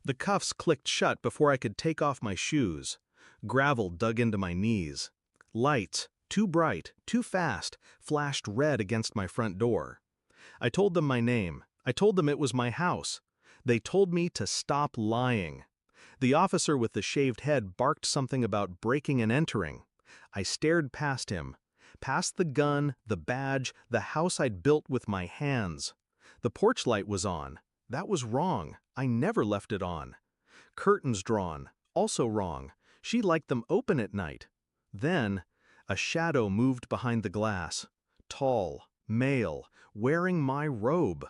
The cuffs clicked shut before I could take off my shoes. Gravel dug into my knees. Lights, too bright, too fast, flashed red against my front door. I told them my name. I told them it was my house. They told me to stop lying. The officer with the shaved head barked something about breaking and entering. I stared past him. Past the gun, the badge, the house I'd built with my hands. The porch light was on. That was wrong. I never left it on. Curtains drawn. Also wrong. She liked them open at night. Then, a shadow moved behind the glass. Tall, male, wearing my robe.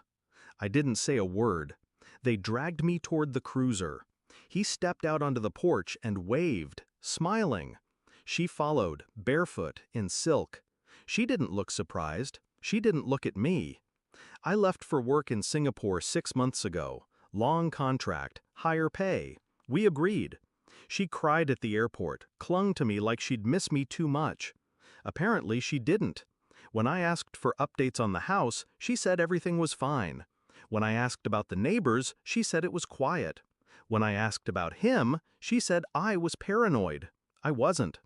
I didn't say a word. They dragged me toward the cruiser. He stepped out onto the porch and waved, smiling. She followed, barefoot, in silk. She didn't look surprised. She didn't look at me. I left for work in Singapore 6 months ago. Long contract, higher pay. We agreed. She cried at the airport, clung to me like she'd miss me too much. Apparently she didn't. When I asked for updates on the house, she said everything was fine. When I asked about the neighbors, she said it was quiet. When I asked about him, she said I was paranoid. I wasn't.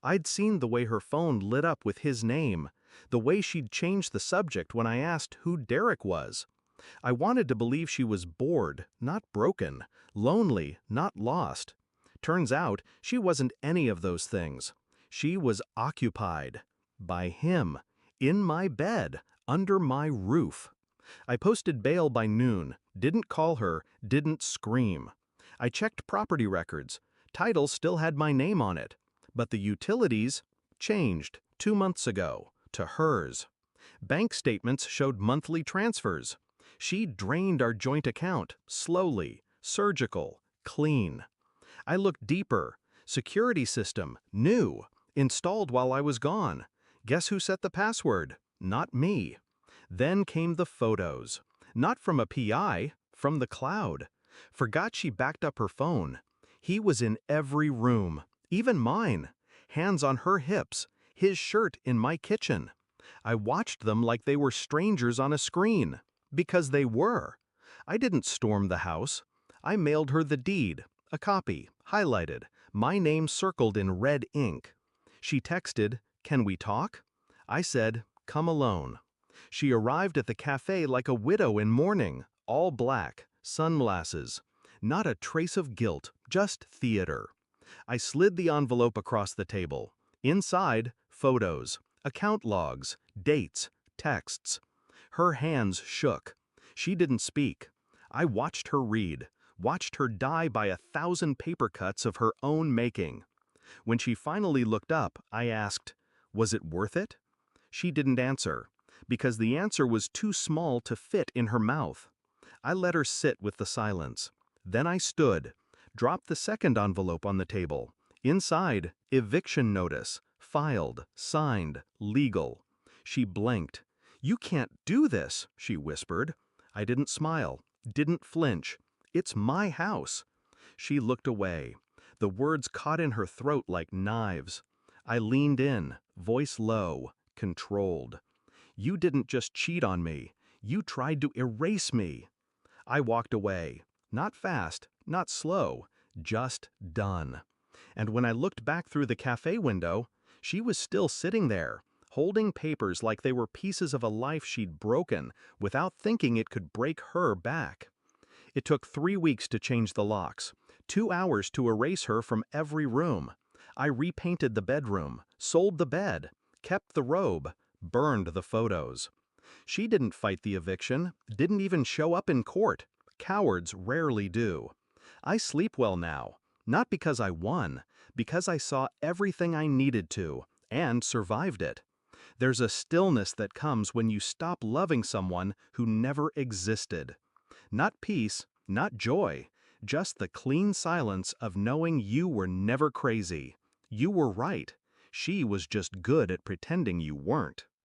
I'd seen the way her phone lit up with his name, the way she'd changed the subject when I asked who Derek was. I wanted to believe she was bored, not broken, lonely, not lost. Turns out, she wasn't any of those things. She was occupied. By him. In my bed. Under my roof. I posted bail by noon, didn't call her, didn't scream. I checked property records. Title still had my name on it. But the utilities changed 2 months ago to hers. Bank statements showed monthly transfers. She drained our joint account, slowly, surgical, clean. I looked deeper. Security system, new, installed while I was gone. Guess who set the password? Not me. Then came the photos. Not from a PI, from the cloud. Forgot she backed up her phone. He was in every room, even mine. Hands on her hips, his shirt in my kitchen. I watched them like they were strangers on a screen. Because they were. I didn't storm the house. I mailed her the deed, a copy, highlighted, my name circled in red ink. She texted, "Can we talk?" I said, "Come alone." She arrived at the cafe like a widow in mourning, all black, sunglasses. Not a trace of guilt, just theater. I slid the envelope across the table. Inside, photos, account logs, dates, texts. Her hands shook. She didn't speak. I watched her read, watched her die by 1,000 paper cuts of her own making. When she finally looked up, I asked, "Was it worth it?" She didn't answer, because the answer was too small to fit in her mouth. I let her sit with the silence. Then I stood, dropped the second envelope on the table. Inside, eviction notice, filed, signed, legal. She blinked. "You can't do this," she whispered. I didn't smile, didn't flinch. "It's my house." She looked away. The words caught in her throat like knives. I leaned in, voice low, controlled. "You didn't just cheat on me. You tried to erase me." I walked away. Not fast, not slow, just done. And when I looked back through the cafe window, she was still sitting there, holding papers like they were pieces of a life she'd broken without thinking it could break her back. It took 3 weeks to change the locks, 2 hours to erase her from every room. I repainted the bedroom, sold the bed, kept the robe, burned the photos. She didn't fight the eviction, didn't even show up in court. Cowards rarely do. I sleep well now, not because I won, because I saw everything I needed to, and survived it. There's a stillness that comes when you stop loving someone who never existed. Not peace, not joy, just the clean silence of knowing you were never crazy. You were right. She was just good at pretending you weren't.